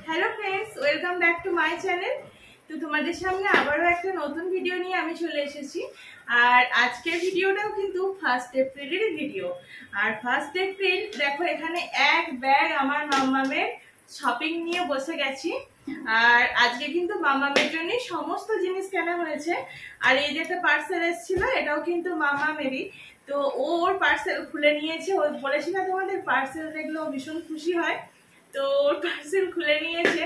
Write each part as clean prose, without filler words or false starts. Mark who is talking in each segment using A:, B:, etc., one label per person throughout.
A: Hello friends, welcome back to my channel. তো তোমাদের সামনে আবারও একটা নতুন ভিডিও নিয়ে আমি চলে এসেছি। আর আজকের ভিডিওটাও কিন্তু 1 এপ্রিলের ভিডিও। আর 1 এপ্রিল দেখো, এখানে এক ব্যাগ আমার মাম্মামের শপিং নিয়ে বসে গেছি। আর আজকে কিন্তু মাম্মামের জন্য সমস্ত জিনিস কেনা হয়েছে। আর এই যে একটা পার্সেল এসেছিল, এটাও কিন্তু মাম্মামেরই। তো ওর পার্সেল খুলে নিয়েছে। ও বলেছি না তোমাদের, পার্সেল দেখলে ও ভীষণ খুশি হয়। তো ওর পার্সেল খুলে নিয়েছে।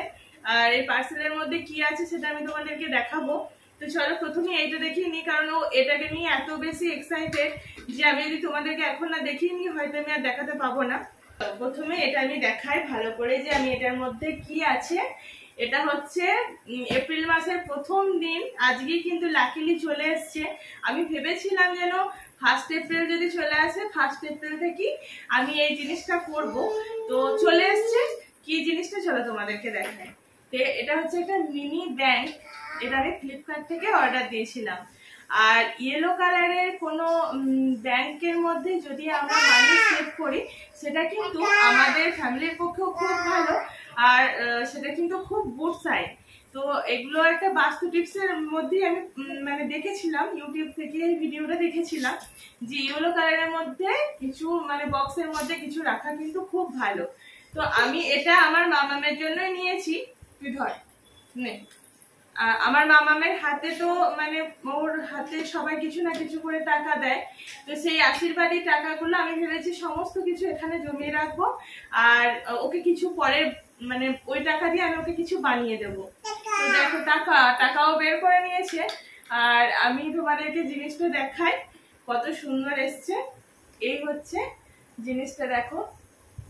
A: আর এই পার্সেলের মধ্যে কি আছে সেটা আমি তোমাদেরকে দেখাবো। তো চলো প্রথমে এইটা দেখিয়ে নিই, কারণ ও এটাকে নিয়ে এত বেশি এক্সাইটেড যে আমি যদি তোমাদেরকে এখন না দেখিয়ে নিই হয়তো আমি আর দেখাতে পাবো না। প্রথমে এটা আমি দেখাই ভালো করে যে আমি এটার মধ্যে কি আছে। এটা হচ্ছে এপ্রিল মাসের প্রথম দিন, আজকেই কিন্তু লাকিলি চলে এসছে। আমি ভেবেছিলাম যেন 1 এপ্রিল যদি চলে আসে, 1 এপ্রিল থেকে আমি এই জিনিসটা করব। তো চলে এসছে। কি জিনিসটা চলো তোমাদেরকে দেখাই। তো এটা হচ্ছে একটা মিনি ব্যাংক। এটা আমি ফ্লিপকার্ট থেকে অর্ডার দিয়েছিলাম। আর ইয়েলো কালারের কোনো ব্যাংকের মধ্যে যদি আমরা মানি সেভ করি, সেটা কিন্তু আমাদের ফ্যামিলির পক্ষেও খুব ভালো। আর সেটা কিন্তু খুব গুড সাইড। তো এগুলো একটা বাস্তু টিপসের মধ্যেই আমি মানে দেখেছিলাম, ইউটিউব থেকে এই ভিডিওটা দেখেছিলাম যে ইয়েলো কালারের মধ্যে কিছু মানে বক্সের মধ্যে কিছু রাখা কিন্তু খুব ভালো। তো আমি এটা আমার মামামের জন্যই নিয়েছি। তুই ধর নে। আমার মামামের হাতে তো মানে ওর হাতে সবাই কিছু না কিছু করে টাকা দেয়। তো সেই আশীর্বাদী টাকাগুলো আমি ভেবেছি সমস্ত কিছু এখানে জমিয়ে রাখবো। আর ওকে কিছু পরে মানে ওই টাকা দিয়ে আমি ওকে কিছু বানিয়ে দেবো। তো দেখো টাকাও বের করে নিয়েছে। আর আমি তোমাদেরকে জিনিসটা দেখাই কত সুন্দর এসছে। এই হচ্ছে জিনিসটা, দেখো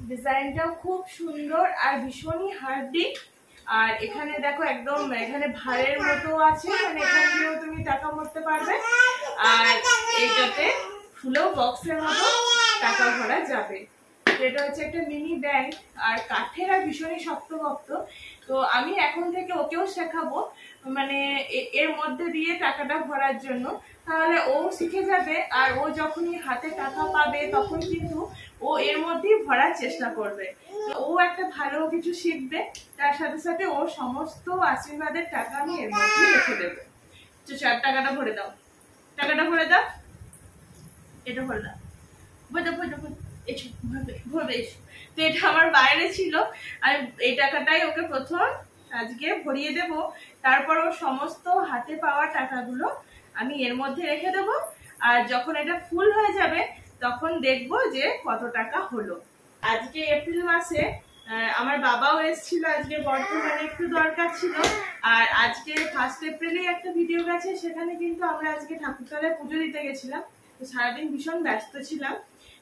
A: ডিজাইনটাও খুব সুন্দর আর ভীষণই হার্ডি। আর এখানে দেখো একদম এখানে ভারের মতো আছে, মানে এখান দিয়েও তুমি টাকা ভরতে পারবে। আর এইটাতে ফুলেও বক্সের মতো টাকা ভরা যাবে। এটা হচ্ছে একটা মিনি ব্যাংক। আর কাঠের আর ভীষণই শক্তভক্ত। তো আমি এখন থেকে ওকেও শেখাবো মানে এর মধ্যে দিয়ে টাকাটা ভরার জন্য। তাহলে ও শিখে যাবে। আর ও যখনই হাতে টাকা পাবে তখন কিন্তু ও এর মধ্যেই ভরার চেষ্টা করবে। তো ও একটা ভালো কিছু শিখবে, তার সাথে সাথে ও সমস্ত আশীর্বাদের টাকা আমি এর মধ্যে রেখে দেবো। তো টাকাটা ভরে দাও, টাকাটা ভরে দাও, এটা ভরে দাও, তো এটা আমার বাইরে ছিল। আর এই টাকাটাই ওকে প্রথম আজকে ভরিয়ে দেব। তারপর ওর সমস্ত হাতে পাওয়া টাকাগুলো আমি এর মধ্যে রেখে দেবো। আর যখন এটা ফুল হয়ে যাবে তখন দেখবো যে কত টাকা হলো। আজকে এপ্রিল মাসে আমার বাবাও এসেছিল, আজকে বর্তমানে একটু দরকার ছিল। আর আজকে 1 এপ্রিলে একটা ভিডিও গেছে, সেখানে কিন্তু আমরা আজকে ঠাকুরতলায় পুজো দিতে গেছিলাম। তো সারাদিন ভীষণ ব্যস্ত ছিলাম।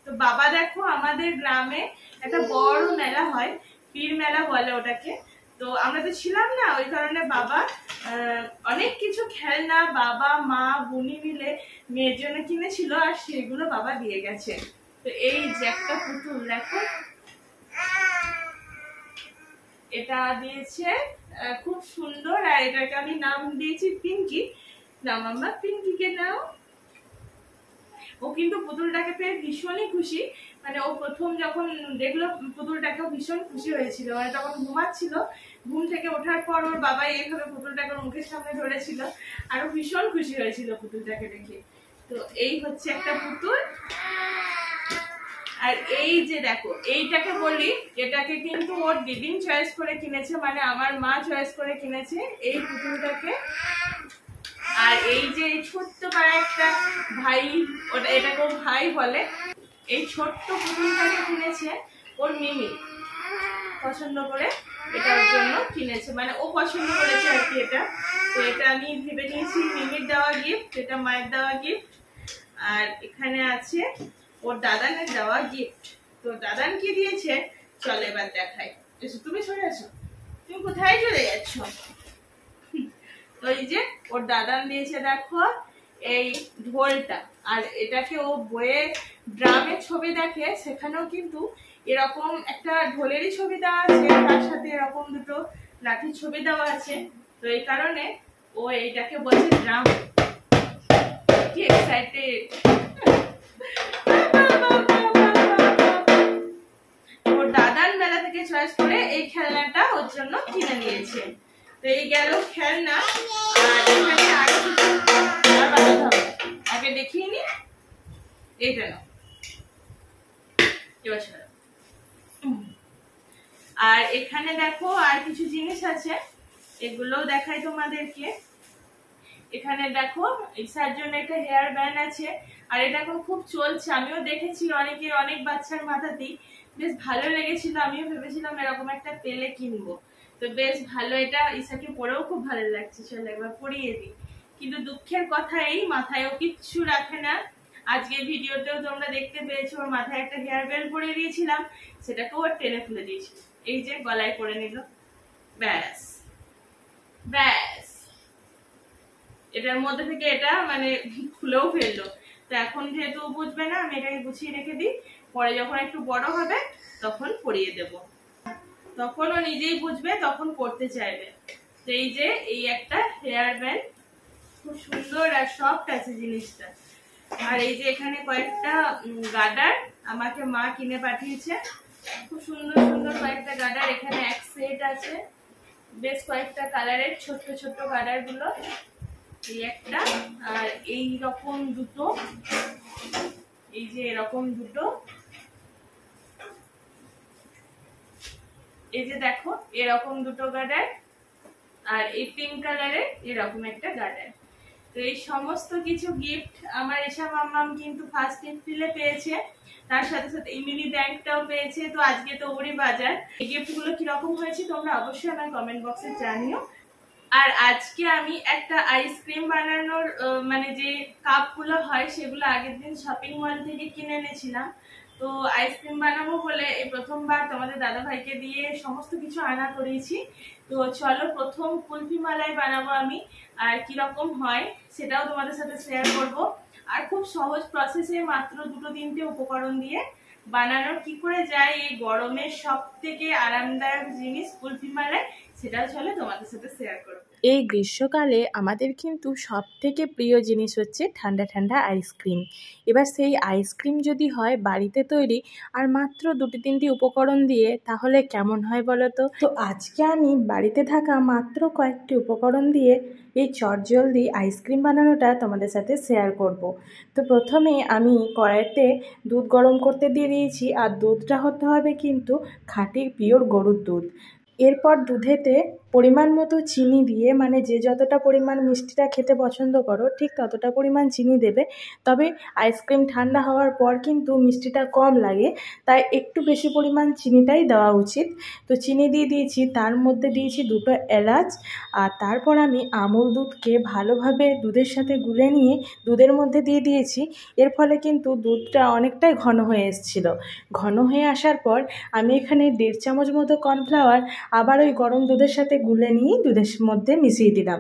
A: তো বাবা দেখো, আমাদের গ্রামে একটা বড় মেলা হয়, পীর মেলা বলে ওটাকে। তো আমরা তো ছিলাম না, ওই কারণে বাবা অনেক কিছু খেলনা বাবা মা বুনি মিলে মেয়ের জন্য কিনেছিল। আর সেগুলো বাবা দিয়ে গেছে। তো এই যে একটা পুতুল দেখো, এটা দিয়েছে, খুব সুন্দর। আর এটাকে আমি নাম দিয়েছি পিঙ্কি। নাম আমরা পিঙ্কিকে নাও। ও কিন্তু পুতুলটাকে পেয়ে ভীষণই খুশি। মানে ও প্রথম যখন দেখলো পুতুলটাকে ভীষণ খুশি হয়েছিল। মানে তখন ঘুমাচ্ছিল, ঘুম থেকে ওঠার পর ওর বাবা এইভাবে পুতুলটাকে মুখের সামনে ধরেছিল। আর ও ভীষণ খুশি হয়েছিল পুতুলটাকে দেখে। তো এই হচ্ছে একটা পুতুল। আর এই যে দেখো, এইটাকে বলি, এটাকে কিন্তু ওর দিদিন চয়েস করে কিনেছে, মানে আমার মা চয়েস করে কিনেছে এই পুতুলটাকে। আর এই যে এই ছোট্ট পাড়া একটা ভাই, ওটা এটাকে ভাই বলে, এই ছোট্ট পুতুলটাকে কিনেছে ওর মিমি পছন্দ করে, এটার জন্য কিনেছে, মানে ও পছন্দ করেছে আর কি এটা। তো এটা আমি ভেবে নিয়েছি মিমির দেওয়া গিফট, এটা মায়ের দেওয়া গিফট। আর এখানে আছে ওর দাদানের দেওয়া গিফট। তো দাদান কি দিয়েছে চলো এবার দেখাই। এসো, তুমি সরে আসো, তুমি কোথায় চলে যাচ্ছ? তো এই যে ওর দাদান দিয়েছে দেখো এই ঢোলটা। আর এটাকে ও বইয়ে ড্রামের ছবি দেখে, সেখানেও কিন্তু এরকম একটা ঢোলেরই ছবি দেওয়া আছে, তার সাথে এরকম দুটো লাঠির ছবি দেওয়া আছে। তো এই কারণে ও এইটাকে বলছে ড্রাম। কি এক্সাইটেড! ওর দাদান মেলা থেকে থেকে চয়েস করে এই খেলনাটা ওর জন্য কিনে নিয়েছে। তো এই গেল খেলনা। আর এখানে আগে দেখিয়ে নি, এইটা না এবার। আর এখানে দেখো আর কিছু জিনিস আছে, এগুলোও দেখাই তোমাদেরকে। এখানে দেখো ইসার জন্য একটা হেয়ার ব্যান্ড আছে, আর এটা এখন খুব চলছে। আমিও দেখেছি অনেক বাচ্চার মাথাতেই, বেশ ভালো লেগেছিল। আমিও ভেবেছিলাম এরকম একটা পেলে কিনবো, তো বেশ ভালো। এটা ইসাকে পরেও খুব ভালো লাগছে, চলো একবার পরিয়ে দিই। কিন্তু দুঃখের কথা এই মাথায়ও কিচ্ছু রাখে না। আজকে ভিডিওতেও তোমরা দেখতে পেয়েছো, ওর মাথায় একটা হেয়ার বেল্ট পরিয়ে দিয়েছিলাম, সেটাকেও ওর টেনে খুলে দিয়েছিল। এই যে গলায় পরে নিল, ব্যাস ব্যাস। এটার মধ্যে থেকে এটা মানে খুলেও ফেললো। তো এখন যেহেতু বুঝবে না, আমি এটাকে গুছিয়ে রেখে দিই, পরে যখন একটু বড় হবে তখন পরিয়ে দেব, তখন ও নিজেই বুঝবে, তখন পড়তে চাইবে। তো এই যে এই একটা হেয়ার ব্যান্ড, খুব সুন্দর আর সফট আছে জিনিসটা। আর এই যে এখানে কয়েকটা গার্ডার আমাকে মা কিনে পাঠিয়েছে, খুব সুন্দর সুন্দর কয়েকটা গার্ডার। এখানে এক সেট আছে, বেশ কয়েকটা কালারের ছোট্ট ছোট্ট গার্ডার গুলো। এই একটা, আর এই রকম দুটো, এই যে এরকম দুটো, এই যে দেখো এরকম দুটো গার্ডার, আর এই পিঙ্ক কালারের এরকম একটা গার্ডার। তো এই সমস্ত কিছু গিফট আমার এসা মাম্মাম কিন্তু ফার্স্ট এপ্রিলে পেয়েছে, তার সাথে সাথে এই মিনি ব্যাংকটাও পেয়েছে। তো আজকে তো ওরই বাজার। এই গিফটগুলো কিরকম হয়েছে তোমরা অবশ্যই আমার কমেন্ট বক্সে জানিও। আর আজকে আমি একটা আইসক্রিম বানানোর মানে যে কাপগুলো হয় সেগুলো আগের দিন শপিং মল থেকে কিনে এনেছিলাম। তো আইসক্রিম বানাবো বলে এই প্রথমবার তোমাদের দাদা ভাইকে দিয়ে সমস্ত কিছু আনা করিয়েছি। তো চলো প্রথম কুলফি মালাই বানাবো আমি, আর কিরকম হয় সেটাও তোমাদের সাথে শেয়ার করব। আর খুব সহজ প্রসেসে মাত্র 2-3টে উপকরণ দিয়ে বানানো কি করে যায় এই গরমের সব থেকে আরামদায়ক জিনিস কুলফি মালাই, সেটাও চলে তোমাদের সাথে শেয়ার করব।
B: এই গ্রীষ্মকালে আমাদের কিন্তু সব থেকে প্রিয় জিনিস হচ্ছে ঠান্ডা ঠান্ডা আইসক্রিম। এবার সেই আইসক্রিম যদি হয় বাড়িতে তৈরি আর মাত্র 2-3টি উপকরণ দিয়ে, তাহলে কেমন হয় বলো তো? তো আজকে আমি বাড়িতে থাকা মাত্র কয়েকটি উপকরণ দিয়ে এই চটজলদি আইসক্রিম বানানোটা তোমাদের সাথে শেয়ার করব। তো প্রথমে আমি কড়াইতে দুধ গরম করতে দিয়ে দিয়েছি, আর দুধটা হতে হবে কিন্তু খাঁটি পিওর গরুর দুধ। এরপর দুধেতে পরিমাণ মতো চিনি দিয়ে, মানে যে যতটা পরিমাণ মিষ্টিটা খেতে পছন্দ করো ঠিক ততটা পরিমাণ চিনি দেবে। তবে আইসক্রিম ঠান্ডা হওয়ার পর কিন্তু মিষ্টিটা কম লাগে, তাই একটু বেশি পরিমাণ চিনিটাই দেওয়া উচিত। তো চিনি দিয়ে দিয়েছি, তার মধ্যে দিয়েছি 2টো এলাচ, আর তারপর আমি আমুল দুধকে ভালোভাবে দুধের সাথে গুলে নিয়ে দুধের মধ্যে দিয়ে দিয়েছি। এর ফলে কিন্তু দুধটা অনেকটাই ঘন হয়ে এসেছিলো। ঘন হয়ে আসার পর আমি এখানে 1.5 চামচ মতো কর্নফ্লাওয়ার আবার ওই গরম দুধের সাথে গুলে নিয়ে দুধের মধ্যে মিশিয়ে দিলাম।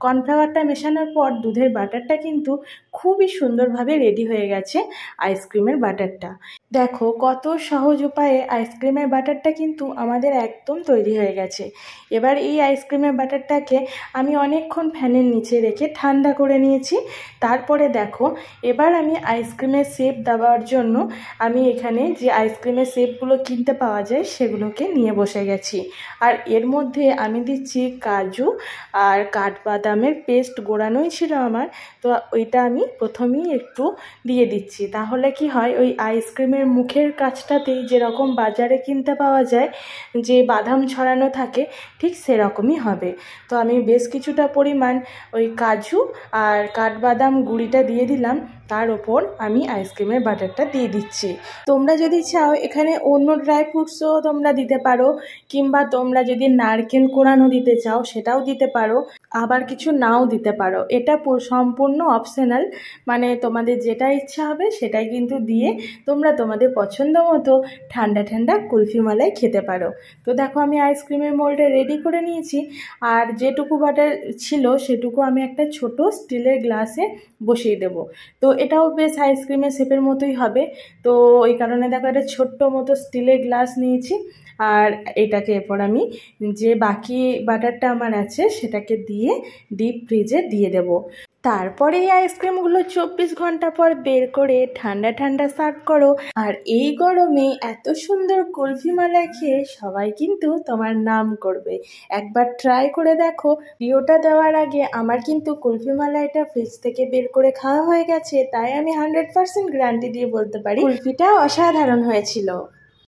B: কর্নফ্লাওয়ারটা মেশানোর পর দুধের বাটারটা কিন্তু খুবই সুন্দরভাবে রেডি হয়ে গেছে আইসক্রিমের বাটারটা। দেখো কত সহজ উপায়ে আইসক্রিমের বাটারটা কিন্তু আমাদের একদম তৈরি হয়ে গেছে। এবার এই আইসক্রিমের বাটারটাকে আমি অনেকক্ষণ ফ্যানের নিচে রেখে ঠান্ডা করে নিয়েছি। তারপরে দেখো এবার আমি আইসক্রিমের শেপ দেওয়ার জন্য আমি এখানে যে আইসক্রিমের শেপগুলো কিনতে পাওয়া যায় সেগুলোকে নিয়ে বসে গেছি। আর এর মধ্যে আমি দিচ্ছি কাজু আর কাঠবাদামের পেস্ট গোড়ানোই ছিল আমার, তো ওইটা আমি প্রথমেই একটু দিয়ে দিচ্ছি। তাহলে কি হয়, ওই আইসক্রিমের মুখের কাছটাতেই যেরকম বাজারে কিনতে পাওয়া যায় যে বাদাম ছড়ানো থাকে, ঠিক সেরকমই হবে। তো আমি বেশ কিছুটা পরিমাণ ওই কাজু আর কাঠবাদাম গুঁড়িটা দিয়ে দিলাম, তার ওপর আমি আইসক্রিমের বাটারটা দিয়ে দিচ্ছি। তোমরা যদি চাও এখানে অন্য ড্রাই ফ্রুটসও তোমরা দিতে পারো, কিংবা তোমরা যদি নারকেল কোড়ানো দিতে চাও সেটাও দিতে পারো, আবার কিছু নাও দিতে পারো। এটা সম্পূর্ণ অপশনাল, মানে তোমাদের যেটা ইচ্ছা হবে সেটাই কিন্তু দিয়ে তোমরা তোমাদের পছন্দ মতো ঠান্ডা ঠান্ডা কুলফি মালাই খেতে পারো। তো দেখো আমি আইসক্রিমের মোল্ডটা রেডি করে নিয়েছি, আর যেটুকু বাটার ছিল সেটুকু আমি একটা ছোট স্টিলের গ্লাসে বসিয়ে দেব। তো এটাও বেশ আইসক্রিমের শেপের মতোই হবে। তো ওই কারণে দেখো একটা ছোট্ট মতো স্টিলের গ্লাস নিয়েছি, আর এটাকে এরপর আমি যে বাকি বাটারটা আমার আছে সেটাকে দিয়ে ডিপ ফ্রিজে দিয়ে দেব। তারপরে এই আইসক্রিমগুলো 24 ঘন্টা পর বের করে ঠান্ডা ঠান্ডা সার্ভ করো। আর এই গরমে এত সুন্দর কুলফি মালাই খেয়ে সবাই কিন্তু তোমার নাম করবে। একবার ট্রাই করে দেখো। ভিডিওটা দেওয়ার আগে আমার কিন্তু কুলফি মালাইটা ফ্রিজ থেকে বের করে খাওয়া হয়ে গেছে, তাই আমি 100% গ্যারান্টি দিয়ে বলতে পারি কুলফিটা অসাধারণ হয়েছিল।